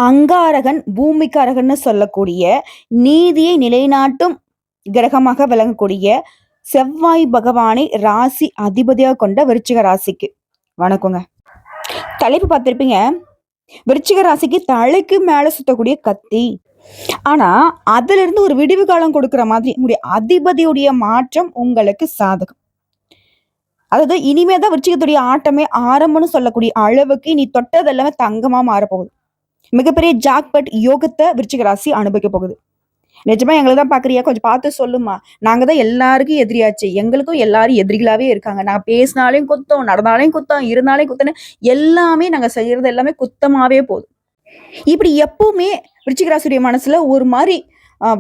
அங்காரகன், பூமிக்காரகன்னு சொல்லக்கூடிய நீதியை நிலைநாட்டும் கிரகமாக விளங்கக்கூடிய செவ்வாய் பகவானை ராசி அதிபதியாக கொண்ட விருச்சிக ராசிக்கு வணக்கங்க. தலைப்பு பார்த்திருப்பீங்க, விருச்சிக ராசிக்கு தலைக்கு மேல சுத்தக்கூடிய கத்தி. ஆனா அதுல இருந்து ஒரு விடிவு காலம் கொடுக்கிற மாதிரி உங்களுடைய அதிபதியுடைய மாற்றம் உங்களுக்கு சாதகம். அதாவது இனிமேதான் விருச்சிகத்துடைய ஆட்டமே ஆரம்பம்னு சொல்லக்கூடிய அளவுக்கு நீ தொட்டது எல்லாமே தங்கமா மாறப்போகுது. மிகப்பெரிய ஜாக்பட் யோகத்தை விருச்சிக ராசி அனுபவிக்க போகுது. நிஜமா எங்களை தான் பாக்குறியா, கொஞ்சம் பார்த்து சொல்லுமா. நாங்க தான் எல்லாருக்கும் எதிரியாச்சு, எங்களுக்கும் எல்லாரும் எதிரிகளாவே இருக்காங்க. நாங்க பேசினாலையும் குத்தம், நடந்தாலையும் குத்தம், இருந்தாலையும் குத்தன்னு எல்லாமே நாங்க செய்யறது எல்லாமே குத்தமாவே போகுது. இப்படி எப்பவுமே விருச்சிக ராசியுடைய மனசுல ஒரு மாதிரி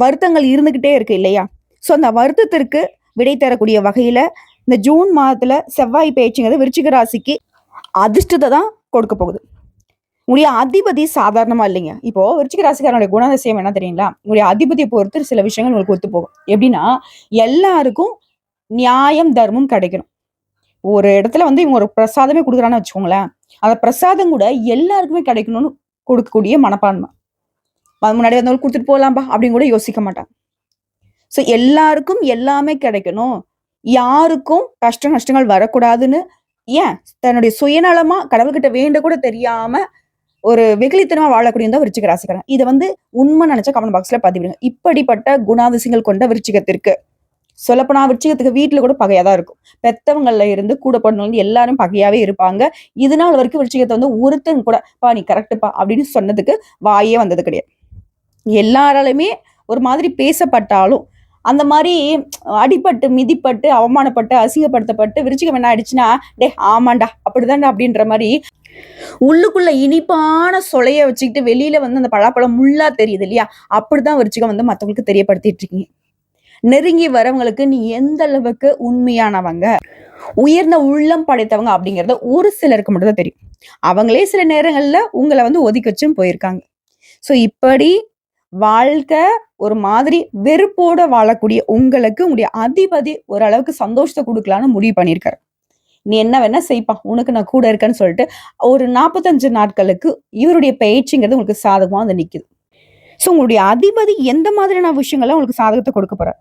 வருத்தங்கள் இருந்துகிட்டே இருக்கு இல்லையா? சோ அந்த வருத்தத்திற்கு விடை தரக்கூடிய வகையில இந்த ஜூன் மாதத்துல செவ்வாய் பேச்சுங்கிறது விருச்சிக ராசிக்கு அதிர்ஷ்டத்தை தான் கொடுக்க போகுது. உங்களுடைய அதிபதி சாதாரணமா இல்லைங்க. இப்போ விருச்சிக ராசிக்காரனுடைய குணாதிசயம் என்ன தெரியுங்களா? உங்களுடைய அதிபதியை பொறுத்து சில விஷயங்கள் உங்களுக்கு ஒத்து போகும். எப்படின்னா, எல்லாருக்கும் நியாயம் தர்மம் கிடைக்கணும். ஒரு இடத்துல வந்து இவங்க ஒரு பிரசாதமே கொடுக்குறான்னு வச்சுக்கோங்களேன், அந்த பிரசாதம் கூட எல்லாருக்குமே கிடைக்கணும்னு கொடுக்கக்கூடிய மனப்பான்மை. முன்னாடி வந்தவங்க கொடுத்துட்டு போகலாம்பா அப்படின்னு கூட யோசிக்க மாட்டாங்க. ஸோ எல்லாருக்கும் எல்லாமே கிடைக்கணும், யாருக்கும் கஷ்ட நஷ்டங்கள் வரக்கூடாதுன்னு ஏன் தன்னுடைய சுயநலமா கடவுள்கிட்ட வேண்ட கூட தெரியாம ஒரு வெகுளித்தனமா வாழக்கூடிய விருச்சிக ராசிக்காரங்க. இதை வந்து உண்மை நினைச்சா கமெண்ட் பாக்ஸ்ல பதிவிடுங்க. இப்படிப்பட்ட குணாதிசயங்கள் கொண்ட விருச்சிகத்திற்கு சொல்லப்போனா விருச்சிகத்துக்கு வீட்டுல கூட பகையாதான் இருக்கும். பெத்தவங்கள்ல இருந்து கூட பொண்ணு எல்லாரும் பகையாவே இருப்பாங்க. இதனால வரைக்கும் விருச்சிகத்தை வந்து ஒருத்தன் கூட பா நீ கரெக்டுப்பா அப்படின்னு சொன்னதுக்கு வாயே வந்தது கிடையாது. எல்லாராலுமே ஒரு மாதிரி பேசப்பட்டாலும் அந்த மாதிரி அடிபட்டு மிதிப்பட்டு அவமானப்பட்டு அசிங்கப்படுத்தப்பட்டு விருச்சிகம் என்ன ஆயிடுச்சுன்னா, டே ஆமாண்டா அப்படிதான்டா அப்படின்ற மாதிரி உள்ளுக்குள்ள இனிப்பான சொலைய வச்சுக்கிட்டு வெளியில வந்து அந்த பலாப்பழம் முள்ளா தெரியுது இல்லையா? அப்படிதான் விருச்சிகம் வந்து மத்தவங்களுக்கு தெரியப்படுத்திட்டு இருக்கீங்க. நெருங்கி வரவங்களுக்கு நீ எந்த அளவுக்கு உண்மையானவங்க, உயர்ந்த உள்ளம் படைத்தவங்க அப்படிங்கறது ஒரு சிலருக்கு மட்டும் தான் தெரியும். அவங்களே சில நேரங்கள்ல உங்களை வந்து ஒதுக்கி வச்சும் போயிருக்காங்க. சோ இப்படி வாழ்க்கை ஒரு மாதிரி வெறுப்போட வாழக்கூடிய உங்களுக்கு உங்களுடைய அதிபதி ஓரளவுக்கு சந்தோஷத்தை கொடுக்கலான்னு முடிவு பண்ணியிருக்காரு. நீ என்ன வேணா செய்ப்பா, உனக்கு நான் கூட இருக்கேன்னு சொல்லிட்டு ஒரு 45 நாட்களுக்கு இவருடைய பயிற்சிங்கிறது உங்களுக்கு சாதகமா வந்து நிக்குது. சோ உங்களுடைய அதிபதி எந்த மாதிரியான விஷயங்கள்லாம் உங்களுக்கு சாதகத்தை கொடுக்க போறார்?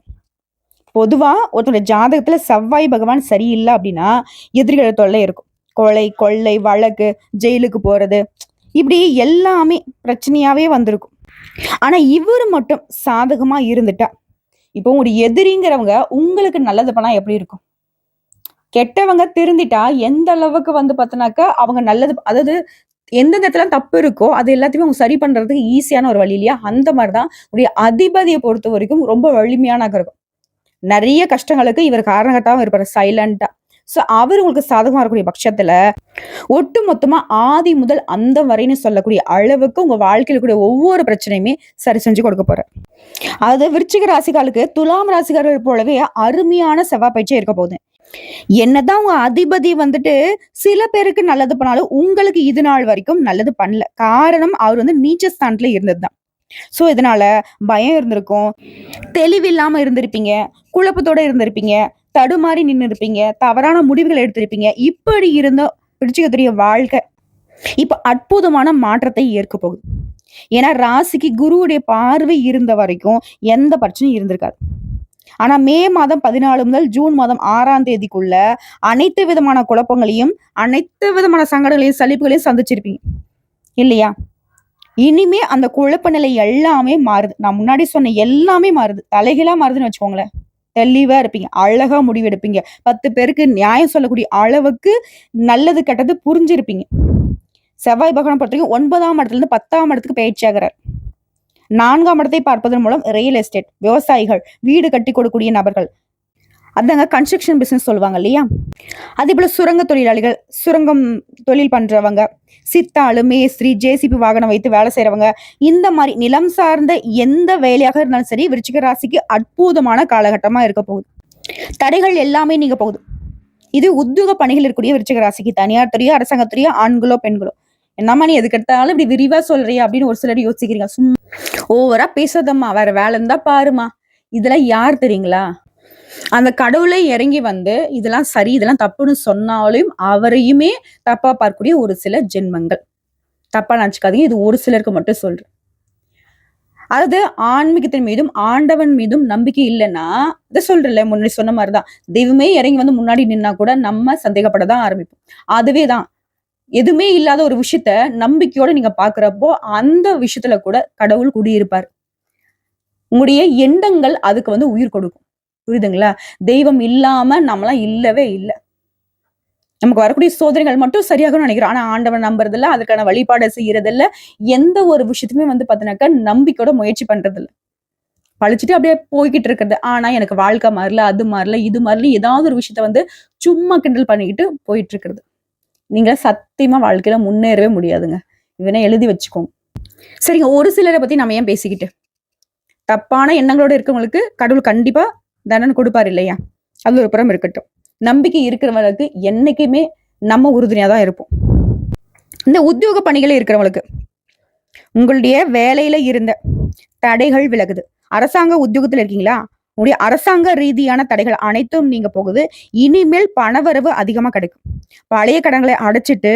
பொதுவா ஒருத்தருடைய ஜாதகத்துல செவ்வாய் பகவான் சரியில்லை அப்படின்னா எதிரிகள் தொல்லை இருக்கும். கொலை, கொள்ளை, வழக்கு, ஜெயிலுக்கு போறது, இப்படி எல்லாமே பிரச்சனையாவே வந்திருக்கும். ஆனா இவரு மட்டும் சாதகமா இருந்துட்டா, இப்போ ஒரு எதிரிங்கிறவங்க உங்களுக்கு நல்லது பண்ணா எப்படி இருக்கும்? கெட்டவங்க திருந்திட்டா எந்த அளவுக்கு வந்து பார்த்தனாக்கா அவங்க நல்லது, அதாவது எந்த இடத்துல தப்பு இருக்கோ அது எல்லாத்தையுமே அவங்க சரி பண்றதுக்கு ஈஸியான ஒரு வழி இல்லையா? அந்த மாதிரிதான் உடைய அதிபதியை பொறுத்த வரைக்கும் ரொம்ப வலிமையான கிரகம். நிறைய கஷ்டங்களுக்கு இவர் காரணகர்த்தாவும் இருப்பாரு சைலண்டா. சோ அவர் உங்களுக்கு சாதகமா இருக்கக்கூடிய பட்சத்துல ஒட்டு மொத்தமா ஆதி முதல் அந்த வரைன்னு சொல்லக்கூடிய அளவுக்கு உங்க வாழ்க்கையில கூடிய ஒவ்வொரு பிரச்சனையுமே சரி செஞ்சு கொடுக்க போற. அதாவது விருச்சிக ராசிகாலுக்கு துலாம் ராசிகாரர்கள் போலவே அருமையான செவ்வாய் பயிற்சியா இருக்க போகுது. என்னதான் உங்க அதிபதி வந்துட்டு சில பேருக்கு நல்லது பண்ணாலும் உங்களுக்கு இது நாள் வரைக்கும் நல்லது பண்ணல. காரணம் அவர் வந்து நீச்ச ஸ்தானத்துல இருந்ததுதான். சோ இதனால பயம் இருந்திருக்கும், தெளிவில்லாம இருந்திருப்பீங்க, குழப்பத்தோட இருந்திருப்பீங்க, தடுமாறி நின்று இருப்பீங்க, தவறான முடிவுகள் எடுத்திருப்பீங்க. இப்படி இருந்த விருச்சிகத்துடைய வாழ்க்கை இப்ப அற்புதமான மாற்றத்தை ஏற்க போகுது. ஏன்னா ராசிக்கு குருவுடைய பார்வை இருந்த வரைக்கும் எந்த பிரச்சனையும் இருந்திருக்காது. ஆனா மே மாதம் 14 முதல் ஜூன் மாதம் 6ஆம் தேதிக்குள்ள அனைத்து விதமான குழப்பங்களையும், அனைத்து விதமான சங்கடங்களையும், சலிப்புகளையும் சந்திச்சிருப்பீங்க இல்லையா? இனிமே அந்த குழப்ப நிலை எல்லாமே மாறுது. நான் முன்னாடி சொன்ன எல்லாமே மாறுது, தலைகீழா மாறுதுன்னு வச்சுக்கோங்களேன். தெளிவா இருப்பீங்க, அழகா முடிவெடுப்பீங்க, 10 பேருக்கு நியாயம் சொல்லக்கூடிய அளவுக்கு நல்லது கெட்டது புரிஞ்சிருப்பீங்க. செவ்வாய் பகவான் பொறுத்த வரைக்கும் 9ஆம் இடத்துல இருந்து 10ஆம் இடத்துக்கு பயிற்சி ஆகிறார். 4ஆம் இடத்தை பார்ப்பதன் மூலம் ரியல் எஸ்டேட், விவசாயிகள், வீடு கட்டி கொடுக்கக்கூடிய நபர்கள், அதாங்க கன்ஸ்ட்ரக்ஷன் பிசினஸ் சொல்லுவாங்க இல்லையா? அதே போல சுரங்க தொழிலாளிகள், சுரங்கம் தொழில் பண்றவங்க, சித்தாளு, மேஸ்திரி, ஜேசிபி வாகனம் வைத்து வேலை செய்யறவங்க, இந்த மாதிரி நிலம் சார்ந்த எந்த வேலையாக இருந்தாலும் சரி விருச்சிக ராசிக்கு அற்புதமான காலகட்டமா இருக்க போகுது. தடைகள் எல்லாமே நீங்க போகுது. இது உத்தியோக பணிகள் இருக்கக்கூடிய விருச்சிக ராசிக்கு, தனியார் துறையோ அரசாங்கத்துறையோ ஆண்களோ பெண்களோ, என்னம்மா நீ எதுக்கு எடுத்தாலும் இப்படி விரிவா சொல்றியா அப்படின்னு ஒரு சிலர் யோசிக்கிறீங்க. சும்மா ஓவரா பேசாதம்மா, வேற வேலை இருந்தா பாருமா. இதெல்லாம் யார் தெரியுங்களா? அந்த கடவுளை இறங்கி வந்து இதெல்லாம் சரி இதெல்லாம் தப்புன்னு சொன்னாலும் அவரையுமே தப்பா பார்க்கக்கூடிய ஒரு சில ஜென்மங்கள். தப்பா நினைச்சுக்காதீங்க. இது ஒரு சிலருக்கு மட்டும் சொல்றேன். அதாவது ஆன்மீகத்தின் மீதும் ஆண்டவன் மீதும் நம்பிக்கை இல்லைன்னா, இத சொல்றேன்ல முன்னாடி சொன்ன மாதிரிதான். தெய்வமே இறங்கி வந்து முன்னாடி நின்னா கூட நம்ம சந்தேகப்படதான் ஆரம்பிப்போம். அதுவே தான். எதுவுமே இல்லாத ஒரு விஷயத்த நம்பிக்கையோட நீங்க பார்க்கிறப்போ, அந்த விஷயத்துல கூட கடவுள் குடியிருப்பார். உங்களுடைய எண்ணங்கள் அதுக்கு வந்து உயிர் கொடுக்கும். புரியுதுங்களா? தெய்வம் இல்லாம நம்மலாம் இல்லவே இல்ல. நமக்கு வரக்கூடிய சோதனைகள் மட்டும் சரியாகும்னு நினைக்கிறோம். ஆனா ஆண்டவன் நம்புறதில்ல, அதுக்கான வழிபாட செய்யறதில்ல. எந்த ஒரு விஷயத்துக்குமே வந்து பார்த்தீங்கன்னாக்கா, நம்பிக்கையோட முயற்சி பண்றதில்ல. பழிச்சுட்டு அப்படியே போய்க்கிட்டு இருக்கிறது. ஆனா எனக்கு வாழ்க்கை மாறல, அது மாறல, இது மாறல, ஏதாவது ஒரு விஷயத்த வந்து சும்மா கிண்டல் பண்ணிக்கிட்டு போயிட்டு இருக்கிறது. நீங்க சத்தியமா வாழ்க்கையில முன்னேறவே முடியாதுங்க. இவன எழுதி வச்சுக்கோங்க. சரிங்க. ஒரு சிலர பத்தி நம்ம ஏன் பேசிக்கிட்டு? தப்பான எண்ணங்களோட இருக்கவங்களுக்கு கடவுள் கண்டிப்பா தண்டனை குடுப்பாரு இல்லையா? அது ஒரு புறம் இருக்கட்டும். நம்பிக்கை இருக்கிறவங்களுக்கு என்னைக்குமே நம்ம உறுதுணையா தான் இருப்போம். இந்த உத்தியோக பணிகளே இருக்கிறவங்களுக்கு, உங்களுடைய வேலையில இருந்த தடைகள் விலகுது. அரசாங்க உத்தியோகத்துல இருக்கீங்களா? உங்களுடைய அரசாங்க ரீதியான தடைகள் அனைத்தும் நீங்க போகுது. இனிமேல் பணவரவு அதிகமா கிடைக்கும். பழைய கடன்களை அடைச்சிட்டு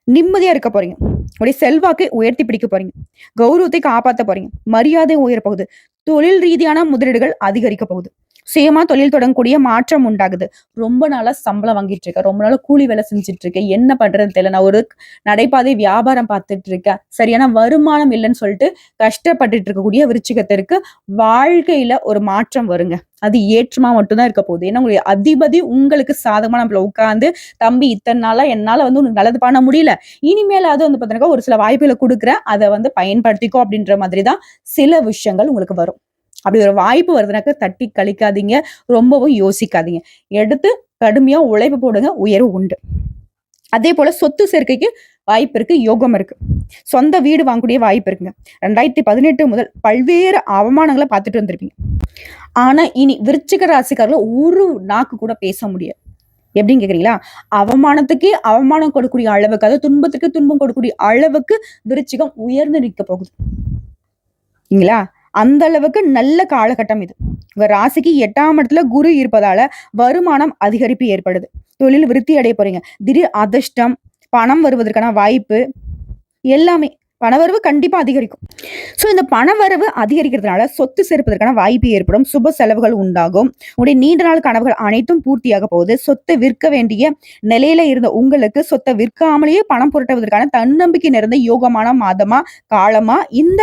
நிம்மதியா இருக்க போறீங்க. உங்களுடைய செல்வாக்கை உயர்த்தி பிடிக்க போறீங்க. கௌரவத்தை காப்பாத்த போறீங்க. மரியாதை உயரப் போகுது. தொழில் ரீதியான முதலீடுகள் அதிகரிக்க போகுது. சுயமா தொழில் தொடங்கக்கூடிய மாற்றம் உண்டாகுது. ரொம்ப நாளா சம்பளம் வாங்கிட்டு இருக்கேன். ரொம்ப நாளா கூலி வேலை செஞ்சுட்டு இருக்கேன். என்ன பண்றதுன்னு தெரியல. நான் ஒரு நடைபாதை வியாபாரம் பார்த்துட்டு இருக்கேன். சரியான வருமானம் இல்லைன்னு சொல்லிட்டு கஷ்டப்பட்டுட்டு இருக்கக்கூடிய விருச்சிகத்திற்கு வாழ்க்கையில ஒரு மாற்றம் வருங்க. அது ஏற்றமா மட்டும் தான் இருக்க போகுது. ஏன்னா உங்களுடைய அதிபதி உங்களுக்கு சாதகமா நம்மள உட்கார்ந்து, தம்பி இத்தனை நாளா என்னால வந்து உனக்கு நல்லது பண்ண முடியல. இனிமேலாவது வந்து பார்த்தீங்கன்னா, ஒரு சில வாய்ப்புகள குடுக்குறேன். அத வந்து பயன்படுத்திக்கோ அப்படின்ற மாதிரி தான் சில விஷயங்கள் உங்களுக்கு வரும். அப்படி ஒரு வாய்ப்பு வருதுனாக்க தட்டி கழிக்காதீங்க. ரொம்பவும் யோசிக்காதீங்க. எடுத்து கடுமையா உழைப்பு போடுங்க. உயர்வு உண்டு. அதே போல சொத்து சேர்க்கைக்கு வாய்ப்பு இருக்கு. யோகம் இருக்கு. சொந்த வீடு வாங்கக்கூடிய வாய்ப்பு இருக்குங்க. 2018 முதல் பல்வேறு அவமானங்கள பார்த்துட்டு வந்திருப்பீங்க. ஆனா இனி விருச்சிக ராசிக்காரர்கள ஒரு நாக்கு கூட பேச முடியாது. எப்படின்னு கேக்குறீங்களா? அவமானத்துக்கே அவமானம் கொடுக்கக்கூடிய அளவுக்கு, அதாவது துன்பத்துக்கு துன்பம் கொடுக்கக்கூடிய அளவுக்கு விருச்சிகம் உயர்ந்து நிற்க போகுது. இல்லைங்களா? அந்த அளவுக்கு நல்ல காலகட்டம் இது. உங்க ராசிக்கு 8ஆம் இடத்துல குரு இருப்பதால வருமானம் அதிகரிப்பு ஏற்படுது. தொழில் விருத்தி அடைய போறீங்க. திடீர் அதிர்ஷ்டம், பணம் வருவதற்கான வாய்ப்பு எல்லாமே. பணவரவு கண்டிப்பா அதிகரிக்கும். சோ இந்த பணவரவு அதிகரிக்கிறதுனால சொத்து சேர்ப்பதற்கான வாய்ப்பு ஏற்படும். சுப செலவுகள் உண்டாகும். உங்களுடைய நீண்ட நாள் கனவுகள் அனைத்தும் பூர்த்தியாக போகுது. சொத்தை விற்க வேண்டிய நிலையில இருந்த உங்களுக்கு சொத்தை விற்காமலேயே பணம் புரட்டுவதற்கான தன்னம்பிக்கை நிறைந்த யோகமான மாதமா, காலமா இந்த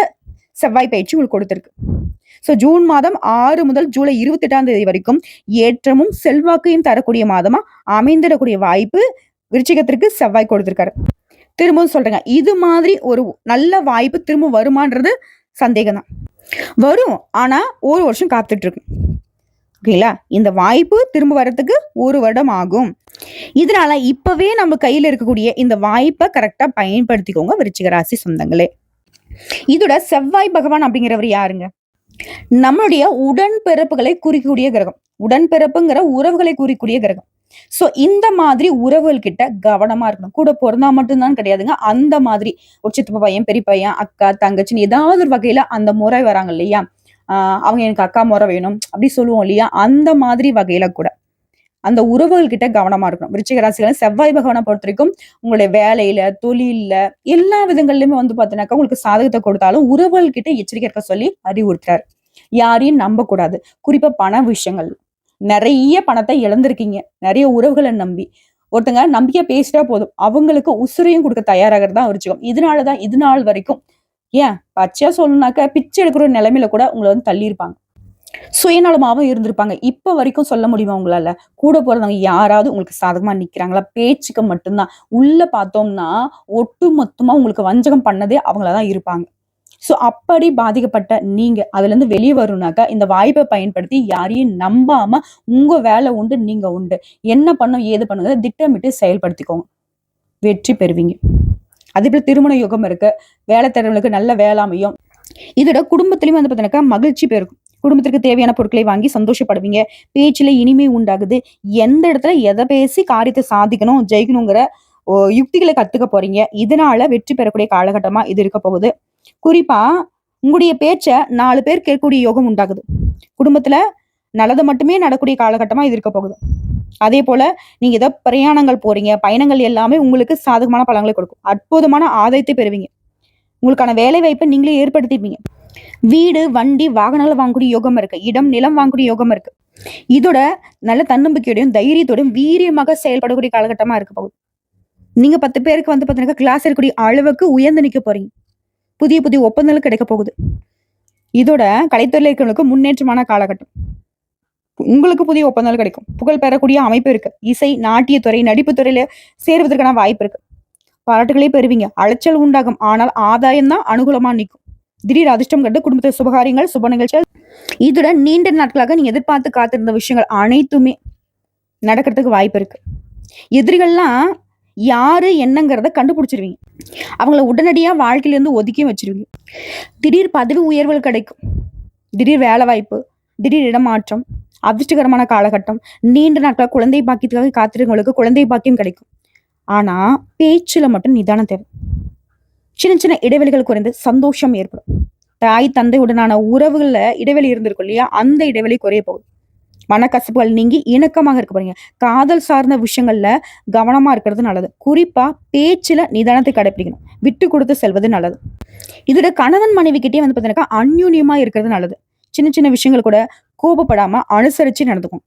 செவ்வாய் பயிற்சி உங்களுக்கு கொடுத்திருக்கு. சோ ஜூன் மாதம் 6 முதல் ஜூலை 28ஆம் தேதி வரைக்கும் ஏற்றமும் செல்வாக்கையும் தரக்கூடிய மாதமா அமைந்திடக்கூடிய வாய்ப்பு விருச்சிகத்திற்கு செவ்வாய் கொடுத்திருக்காரு. திரும்பவும் சொல்றேங்க. இது மாதிரி ஒரு நல்ல வாய்ப்பு திரும்ப வருமான்றது சந்தேகம் தான். வரும். ஆனா 1 வருஷம் காத்துட்டு இருக்கும். ஓகேங்களா? இந்த வாய்ப்பு திரும்ப வரதுக்கு 1 வருடம் ஆகும். இதனால இப்பவே நம்ம கையில இருக்கக்கூடிய இந்த வாய்ப்பை கரெக்டா பயன்படுத்திக்கோங்க விருச்சிக ராசி சொந்தங்களே. இதோட செவ்வாய் பகவான் அப்படிங்கிறவர் யாருங்க? நம்மளுடைய உடன்பிறப்புகளை குறிக்கக்கூடிய கிரகம். உடன்பிறப்புங்கிற உறவுகளை குறிக்கக்கூடிய கிரகம். சோ இந்த மாதிரி உறவுகள் கிட்ட கவனமா இருக்கணும். கூட பொறந்தா மட்டும்தான் கிடையாதுங்க. அந்த மாதிரி ஒரு சித்தப்பா பையன், பெரிய பையன், அக்கா, தங்கச்சின்னு ஏதாவது ஒரு வகையில அந்த முறை வராங்க இல்லையா? அவங்க எனக்கு அக்கா முறை வேணும் அப்படி சொல்லுவோம் இல்லையா? அந்த மாதிரி வகையில கூட அந்த உறவுகள் கிட்ட கவனமா இருக்கணும். விருச்சிக ராசிகளை செவ்வாய் பகவானை பொறுத்தவரைக்கும் உங்களுடைய வேலையில, தொழில்ல எல்லா விதங்கள்லயுமே வந்து பாத்தீங்கன்னாக்கா உங்களுக்கு சாதகத்தை கொடுத்தாலும் உறவுகள் கிட்ட எச்சரிக்கை இருக்க சொல்லி அறிவுறுத்துறாரு. யாரையும் நம்பக்கூடாது. குறிப்பா பண விஷயங்கள். நிறைய பணத்தை இழந்திருக்கீங்க. நிறைய உறவுகளை நம்பி. ஒருத்தங்க நம்பிக்கையா பேசிட்டா போதும். அவங்களுக்கு உசுரையும் கொடுக்க தயாராகிறது தான் விருச்சிகம். இதனாலதான் இது நாள் வரைக்கும் ஏன் பச்சையா சொல்லணும்னாக்க பிச்சை எடுக்கிற ஒரு நிலைமையில கூட உங்களை வந்து தள்ளியிருப்பாங்க. சுயநலமாவும் இருந்திருப்பாங்க. இப்ப வரைக்கும் சொல்ல முடியுமா உங்களால? கூட போறவங்க யாராவது உங்களுக்கு சாதகமா நிக்கிறாங்களா? பேச்சுக்கு மட்டும்தான். உள்ள பார்த்தோம்னா, ஒட்டு மொத்தமா உங்களுக்கு வஞ்சகம் பண்ணதே அவங்களா தான் இருப்பாங்க. சோ அப்படி பாதிக்கப்பட்ட நீங்க அதுலருந்து வெளிய வரணும்னாக்கா, இந்த வாய்ப்ப பயன்படுத்தி யாரையும் நம்பாம உங்க வேலை உண்டு, நீங்க உண்டு. என்ன பண்ணணும், ஏது பண்ணுங்கிறத திட்டமிட்டு செயல்படுத்திக்கோங்க. வெற்றி பெறுவீங்க. அதேபோல திருமண யோகம் இருக்கு. வேலை தேடுறவங்களுக்கு நல்ல வேலை அமையும். இதோட குடும்பத்திலயும் வந்து பார்த்தீங்கன்னாக்கா மகிழ்ச்சி பெருகும். குடும்பத்திற்கு தேவையான பொருட்களை வாங்கி சந்தோஷப்படுவீங்க. பேச்சுல இனிமை உண்டாகுது. எந்த இடத்துல எதை பேசி காரியத்தை சாதிக்கணும், ஜெயிக்கணுங்கிற யுக்திகளை கத்துக்க போறீங்க. இதனால வெற்றி பெறக்கூடிய காலகட்டமா இது இருக்க போகுது. குறிப்பா உங்களுடைய பேச்ச 4 பேர் கேட்கக்கூடிய யோகம் உண்டாகுது. குடும்பத்துல நல்லது மட்டுமே நடக்கூடிய காலகட்டமா இது இருக்க போகுது. அதே போல நீங்க ஏதோ பிரயாணங்கள் போறீங்க, பயணங்கள் எல்லாமே உங்களுக்கு சாதகமான பலன்களை கொடுக்கும். அற்புதமான ஆதாயத்தை பெறுவீங்க. உங்களுக்கான வேலை வாய்ப்பை நீங்களே ஏற்படுத்திப்பீங்க. வீடு, வண்டி, வாகனங்கள் வாங்கக்கூடிய யோகம் இருக்கு. இடம், நிலம் வாங்கக்கூடிய யோகம் இருக்கு. இதோட நல்ல தன்னம்பிக்கையோடையும், தைரியத்தோடையும் வீரியமாக செயல்படக்கூடிய காலகட்டமா இருக்க போகுது. நீங்க 10 பேருக்கு வந்து பாத்தீங்கன்னா, கிளாஸ் இருக்கக்கூடிய அளவுக்கு உயர்ந்து நிக்க போறீங்க. புதிய புதிய ஒப்பந்தங்கள் கிடைக்க போகுது. இதோட கலைத்துறையில இருக்கிறவங்களுக்கு முன்னேற்றமான காலகட்டம். உங்களுக்கு புதிய ஒப்பந்தங்கள் கிடைக்கும். புகழ் பெறக்கூடிய அமைப்பு இருக்கு. இசை, நாட்டியத்துறை, நடிப்பு துறையில சேருவதற்கான வாய்ப்பு இருக்கு. பாராட்டுகளே பெறுவீங்க. அலைச்சல் உண்டாகும். ஆனால் ஆதாயம் தான் அனுகூலமா நிக்கும். திடீர் அதிர்ஷ்டம் கண்டு குடும்பத்தில் சுபகாரியங்கள், சுப நிகழ்ச்சிகள், இதுடன் நீண்ட நாட்களாக நீங்க எதிர்பார்த்து காத்திருந்த விஷயங்கள் அனைத்துமே நடக்கிறதுக்கு வாய்ப்பு இருக்கு. எதிரிகள்லாம் யாரு என்னங்கிறத கண்டுபிடிச்சிருவீங்க. அவங்கள உடனடியா வாழ்க்கையில இருந்து ஒதுக்கி வச்சிருவீங்க. திடீர் பதவி உயர்வுகள் கிடைக்கும். திடீர் வேலை வாய்ப்பு, திடீர் இடமாற்றம், அதிர்ஷ்டகரமான காலகட்டம், நீண்ட நாட்கள் குழந்தை பாக்கியத்துக்காக காத்திருக்கவங்களுக்கு குழந்தை பாக்கியம் கிடைக்கும். ஆனா பேச்சுல மட்டும் நிதானம் தேவை. சின்ன சின்ன இடைவெளிகள் குறைந்து சந்தோஷம் ஏற்படும். தாய் தந்தை உடனான உறவுகள்ல இடைவெளி இருந்திருக்கும் இல்லையா, அந்த இடைவெளி குறைய போகுது. மனக்கசப்புகள் நீங்கி இணக்கமாக இருக்க போறீங்க. காதல் சார்ந்த விஷயங்கள்ல கவனமா இருக்கிறது நல்லது. குறிப்பா பேச்சுல நிதானத்தை கடைபிடிக்கணும். விட்டு கொடுத்து செல்வது நல்லது. இதோட கணவன் மனைவி கிட்டே வந்து பாத்தீங்கன்னா அந்யூன்யமா இருக்கிறது நல்லது. சின்ன சின்ன விஷயங்கள் கூட கோபப்படாம அனுசரிச்சு நடந்துக்கும்.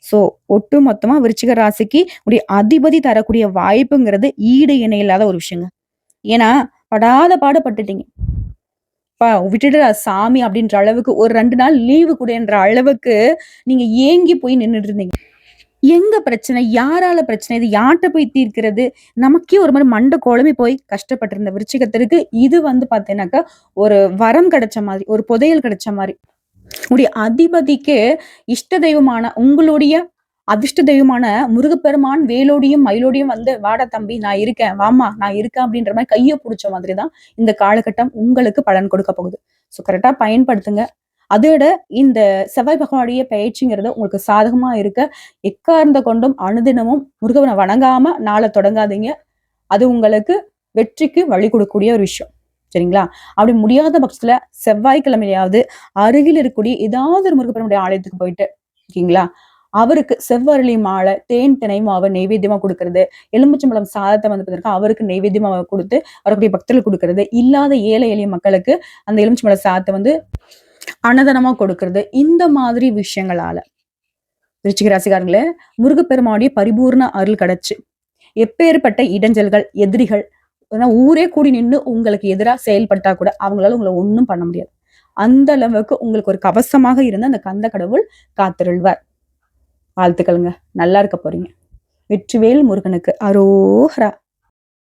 சோ ஒட்டு மொத்தமா விருச்சிக ராசிக்கு உடைய அதிபதி தரக்கூடிய வாய்ப்புங்கிறது ஈடு இணை இல்லாத ஒரு விஷயங்க. ஏன்னா படாத பாடுபட்டுட்டீங்க. விட்டுடுடா சாமி அப்படின்ற அளவுக்கு ஒரு 2 நாள் லீவு கூடன்ற அளவுக்கு நீங்க ஏங்கி போய் நின்னுட்டு இருந்தீங்க. எங்க பிரச்சனை? யாரால பிரச்சனை? இது யார்ட்ட போய் தீர்க்கிறது? நமக்கே ஒரு மாரி மண்டை குழம்பி போய் கஷ்டப்பட்டிருந்த விருச்சிகத்திற்கு இது வந்து பார்த்தீங்கன்னாக்கா, ஒரு வரம் கிடைச்ச மாதிரி, ஒரு புதையல் கிடைச்ச மாரி. உடைய அதிபதிக்கு இஷ்ட தெய்வமான உங்களுடைய அதிர்ஷ்ட தெய்வமான முருகப்பெருமான் வேலோடியும் மயிலோடியும் வந்து வாடா தம்பி நான் இருக்கேன், வாம்மா நான் இருக்கேன் அப்படின்ற மாதிரி கையை புடிச்ச மாதிரி தான் இந்த காலகட்டம் உங்களுக்கு பலன் கொடுக்க போகுது. ஸோ கரெக்டா பயன்படுத்துங்க. அதோட இந்த செவ்வாய் பகவானுடைய பயிற்சிங்கிறது உங்களுக்கு சாதகமா இருக்க எக்கார்ந்த கொண்டும் அனுதினமும் முருகனை வணங்காம நாளை தொடங்காதீங்க. அது உங்களுக்கு வெற்றிக்கு வழி கொடுக்கக்கூடிய ஒரு விஷயம். சரிங்களா? அப்படி முடியாத பட்சத்துல செவ்வாய்க்கிழமையாவது அருகில் இருக்கக்கூடிய ஏதாவது ஒரு முருகப்பெருமானுடைய ஆலயத்துக்கு போயிட்டு இருக்கீங்களா, அவருக்கு செவ்வரளி மாலை, தேன் தினை மாவை நெய்வேத்தியமா கொடுக்கறது, எலுமிச்சம்பழம் சாதத்தை வந்து பார்த்தீங்கன்னா அவருக்கு நெய்வேத்தியமா கொடுத்து வரக்கூடிய பக்தர்களுக்கு கொடுக்கறது, இல்லாத ஏழை எளிய மக்களுக்கு அந்த எலுமிச்சம்பழ சாதத்தை வந்து அன்னதானமா கொடுக்கறது, இந்த மாதிரி விஷயங்களால விருச்சிக ராசிக்காரங்களே முருகப்பெருமானுடைய பரிபூர்ண அருள் கிடைச்சு எப்பேற்பட்ட இடைஞ்சல்கள், எதிரிகள், ஊரே கூடி நின்று உங்களுக்கு எதிராக செயல்பட்டா கூட அவங்களால உங்களை ஒண்ணும் பண்ண முடியாது. அந்த அளவுக்கு உங்களுக்கு ஒரு கவசமாக இருந்து அந்த கந்த கடவுள் காத்திருள்வார். வாழ்த்துக்களுங்க. நல்லா இருக்க போறீங்க. வெற்றிவேல் முருகனுக்கு அரோஹரா.